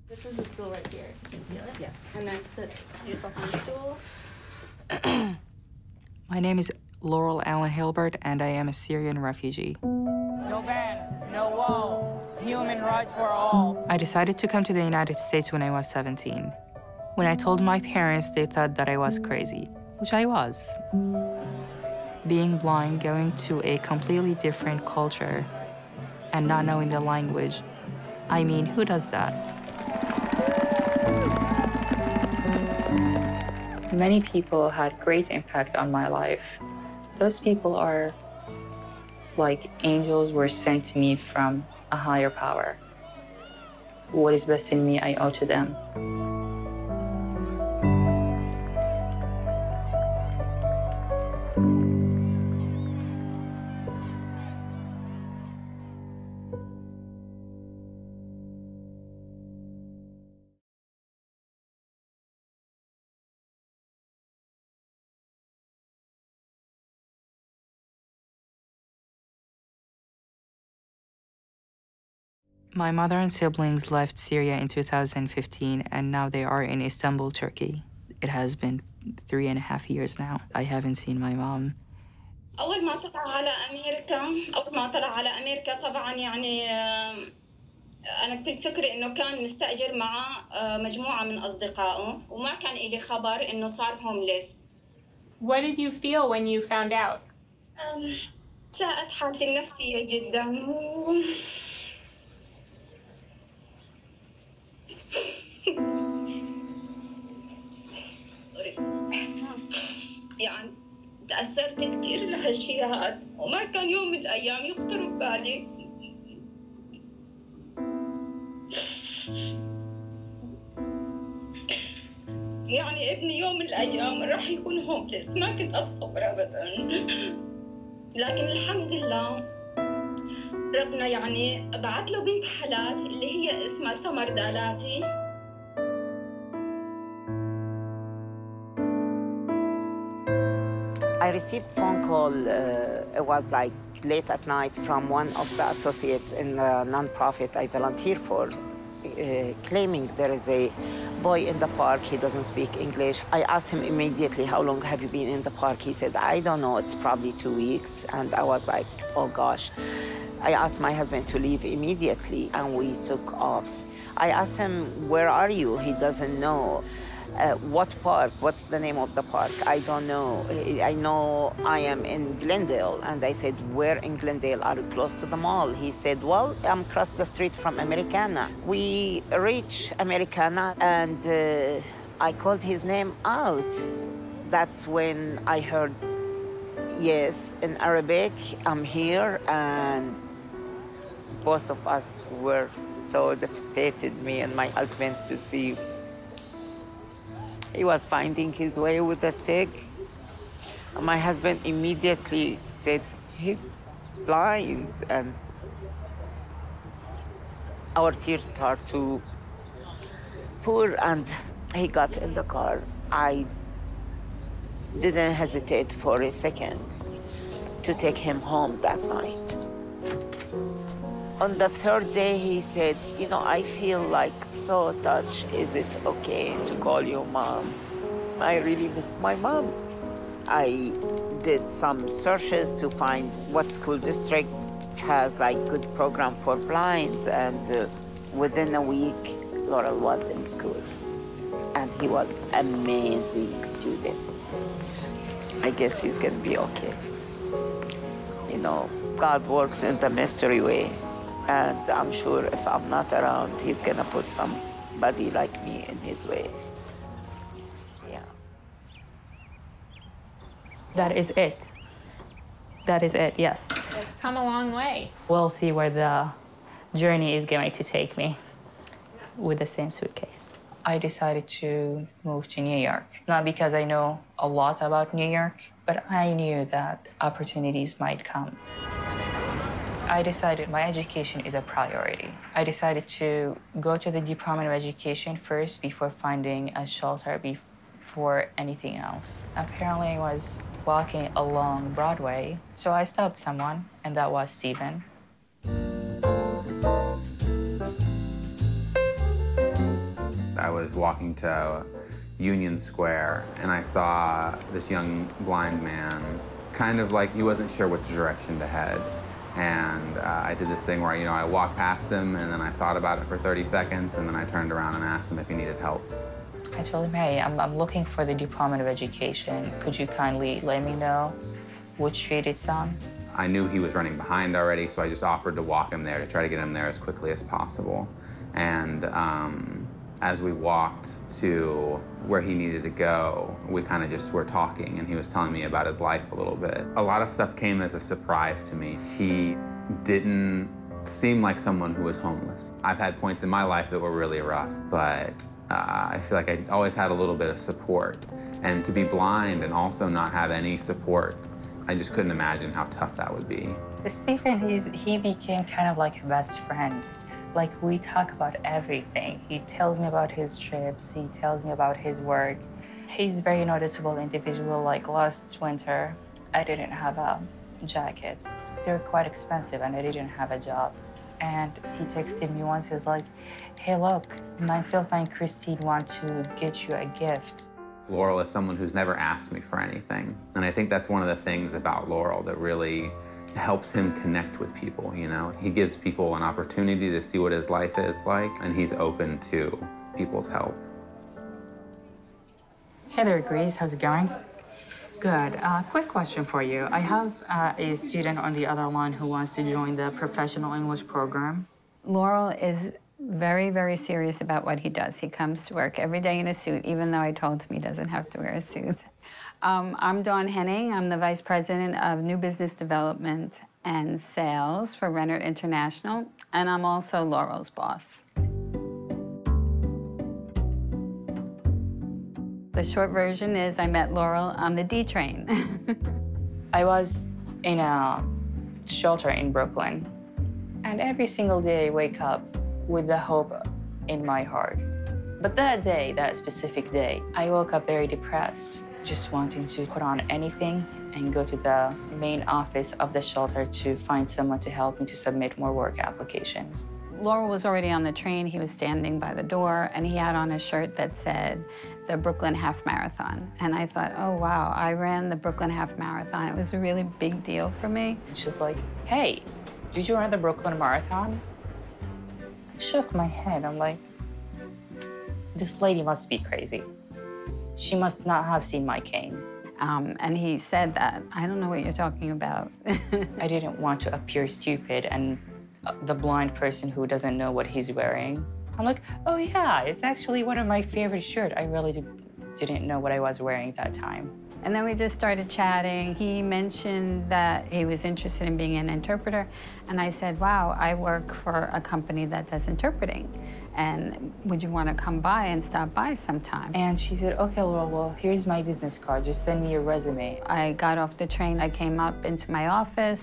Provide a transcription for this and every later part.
This is the stool right here. Yes. And then sit yourself on the stool. My name is Laurel Allen Hilbert, and I am a Syrian refugee. No ban, no wall, human rights for all. I decided to come to the United States when I was 17. When I told my parents, they thought that I was crazy, which I was. Being blind, going to a completely different culture, and not knowing the language, I mean, who does that? Many people had great impact on my life. Those people are like angels were sent to me from a higher power. What is best in me, I owe to them. My mother and siblings left Syria in 2015, and now they are in Istanbul, Turkey. It has been 3.5 years now. I haven't seen my mom. أول ما طلع على أمريكا طبعاً يعني أنا كنت فكري إنه كان مستأجر مع مجموعة من أصدقائه وما كان إلي خبر إنه صار homeless. What did you feel when you found out? ساءت حالتي النفسية جداً. يعني تأثرت كثير لهالشيء هذا وما كان يوم من الأيام يخطر ببالي يعني ابني يوم من الأيام راح يكون هومليس. ما كنت أتصور أبداً، لكن الحمد لله ربنا يعني بعت له بنت حلال اللي هي اسمها سمر دالاتي. I received phone call, it was like late at night from one of the associates in the nonprofit I volunteer for, claiming there is a boy in the park, he doesn't speak English. I asked him immediately, how long have you been in the park? He said, I don't know, it's probably 2 weeks. And I was like, oh gosh. I asked my husband to leave immediately and we took off. I asked him, where are you? He doesn't know. What park? What's the name of the park? I don't know. I know I am in Glendale. And I said, where in Glendale? Are you close to the mall? He said, well, I'm across the street from Americana. We reached Americana and I called his name out. That's when I heard, yes, in Arabic, I'm here. And both of us were so devastated, me and my husband, to see he was finding his way with a stick. My husband immediately said, he's blind. And our tears start to pour, and he got in the car. I didn't hesitate for a second to take him home that night. On the third day, he said, you know, I feel like so touched. Is it okay to call you mom? I really miss my mom. I did some searches to find what school district has like good program for blinds, and within a week, Laurel was in school. And he was an amazing student. I guess he's gonna be okay. You know, God works in the mystery way. And I'm sure if I'm not around, he's gonna put somebody like me in his way. Yeah. That is it. That is it, yes. It's come a long way. We'll see where the journey is going to take me with the same suitcase. I decided to move to New York, not because I know a lot about New York, but I knew that opportunities might come. I decided my education is a priority. I decided to go to the Department of Education first before finding a shelter before anything else. Apparently, I was walking along Broadway, so I stopped someone, and that was Stephen. I was walking to Union Square, and I saw this young blind man, kind of like he wasn't sure which direction to head. And I did this thing where, I walked past him, and then I thought about it for 30 seconds, and then I turned around and asked him if he needed help. I told him, hey, I'm looking for the Department of Education. Could you kindly let me know which street it's on? I knew he was running behind already, so I just offered to walk him there to try to get him there as quickly as possible. And as we walked to where he needed to go, we kind of just were talking, and he was telling me about his life a little bit. A lot of stuff came as a surprise to me. He didn't seem like someone who was homeless. I've had points in my life that were really rough, but I feel like I always had a little bit of support. And to be blind and also not have any support, I just couldn't imagine how tough that would be. Stephen, he became kind of like a best friend. Like, we talk about everything. He tells me about his trips. He tells me about his work. He's a very noticeable individual. Like last winter, I didn't have a jacket. They were quite expensive, and I didn't have a job. And he texted me once. He's like, hey, look, myself and Christine want to get you a gift. Laurel is someone who's never asked me for anything. And I think that's one of the things about Laurel that really helps him connect with people, He gives people an opportunity to see what his life is like, and he's open to people's help. Hey there, Grace. How's it going? Good. Quick question for you. I have a student on the other line who wants to join the professional English program. Laurel is very, very serious about what he does. He comes to work every day in a suit, even though I told him he doesn't have to wear a suit. I'm Dawn Henning. I'm the Vice President of New Business Development and Sales for Renner International, and I'm also Laurel's boss. The short version is I met Laurel on the D train. I was in a shelter in Brooklyn, and every single day I wake up with the hope in my heart. But that day, that specific day, I woke up very depressed, just wanting to put on anything and go to the main office of the shelter to find someone to help me to submit more work applications. Laurel was already on the train. He was standing by the door, and he had on a shirt that said the Brooklyn Half Marathon. And I thought, oh, wow, I ran the Brooklyn Half Marathon. It was a really big deal for me. And she's like, hey, did you run the Brooklyn Marathon? I shook my head. I'm like, this lady must be crazy. She must not have seen my cane. And he said that, I don't know what you're talking about. I didn't want to appear stupid and the blind person who doesn't know what he's wearing. I'm like, oh yeah, it's actually one of my favorite shirts. I really didn't know what I was wearing that time. And then we just started chatting. He mentioned that he was interested in being an interpreter. And I said, wow, I work for a company that does interpreting. And would you want to come by and stop by sometime? And she said, okay, Laurel, well, here's my business card. Just send me your resume. I got off the train. I came up into my office.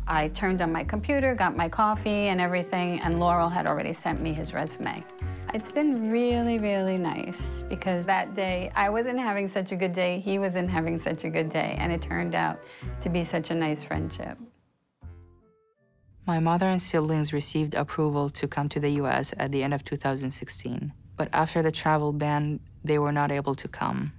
I turned on my computer, got my coffee and everything, and Laurel had already sent me his resume. It's been really, really nice because that day, I wasn't having such a good day, he wasn't having such a good day, and it turned out to be such a nice friendship. My mother and siblings received approval to come to the U.S. at the end of 2016. But after the travel ban, they were not able to come.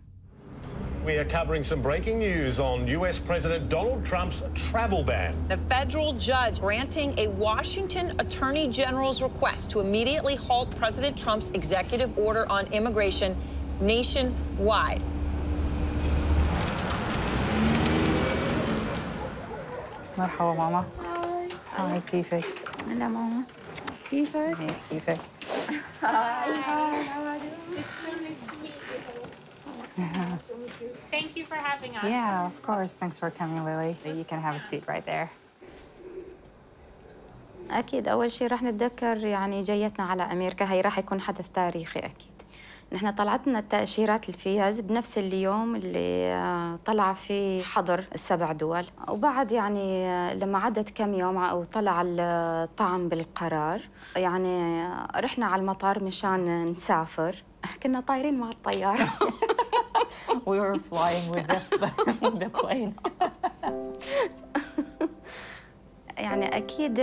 We are covering some breaking news on U.S. President Donald Trump's travel ban. A federal judge granting a Washington Attorney General's request to immediately halt President Trump's executive order on immigration nationwide. مرحبا ماما. هاي كيفك؟ هلا ماما. كيفك؟ كيفك؟ Thank you for having us. Yeah, of course. Thanks for coming, Lily. You can have a seat right there. أكيد أول شيء رح نتذكر يعني جيتنا على أمريكا، هي رح يكون حدث تاريخي أكيد. نحن طلعتنا التأشيرات الفيز بنفس اليوم اللي طلع فيه حظر ال7 دول، وبعد يعني لما عدت كم يوم وطلع الطعن بالقرار يعني رحنا على المطار مشان نسافر. كنا طايرين مع الطيارة. We were flying with the plane. يعني أكيد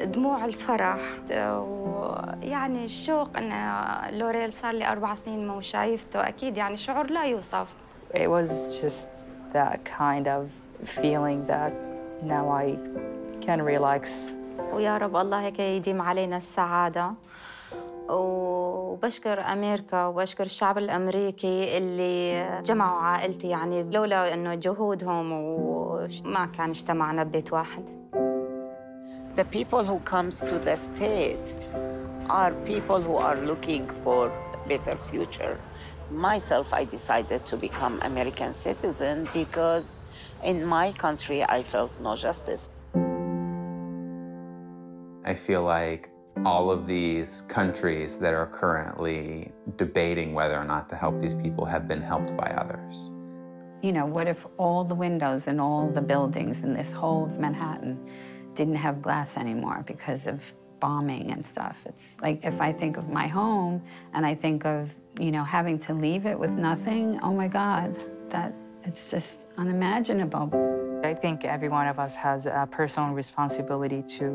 دموع الفرح ويعني الشوق إن لوريل صار لي 4 سنين مو شايفته، أكيد يعني شعور لا يوصف. It was just that kind of feeling that now I can relax. ويا رب الله هيك يديم علينا السعادة. وبشكر أمريكا وبشكر الشعب الأمريكي اللي جمعوا عائلتي، يعني لولا إنه جهودهم وما كان اجتمعنا ببيت واحد. The people who comes to the state are people who are looking for a better future. Myself, I decided to become American citizen because in my country I felt no justice. I feel like all of these countries that are currently debating whether or not to help these people have been helped by others. You know, what if all the windows in all the buildings in this whole of Manhattan didn't have glass anymore because of bombing and stuff? It's like if I think of my home and I think of, you know, having to leave it with nothing, oh my God, that it's just unimaginable. I think every one of us has a personal responsibility to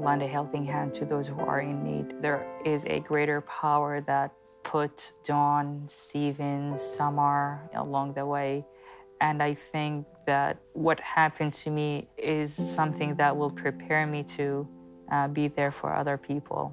lend a helping hand to those who are in need. There is a greater power that put Dawn, Stephen, Samar along the way. And I think that what happened to me is something that will prepare me to be there for other people.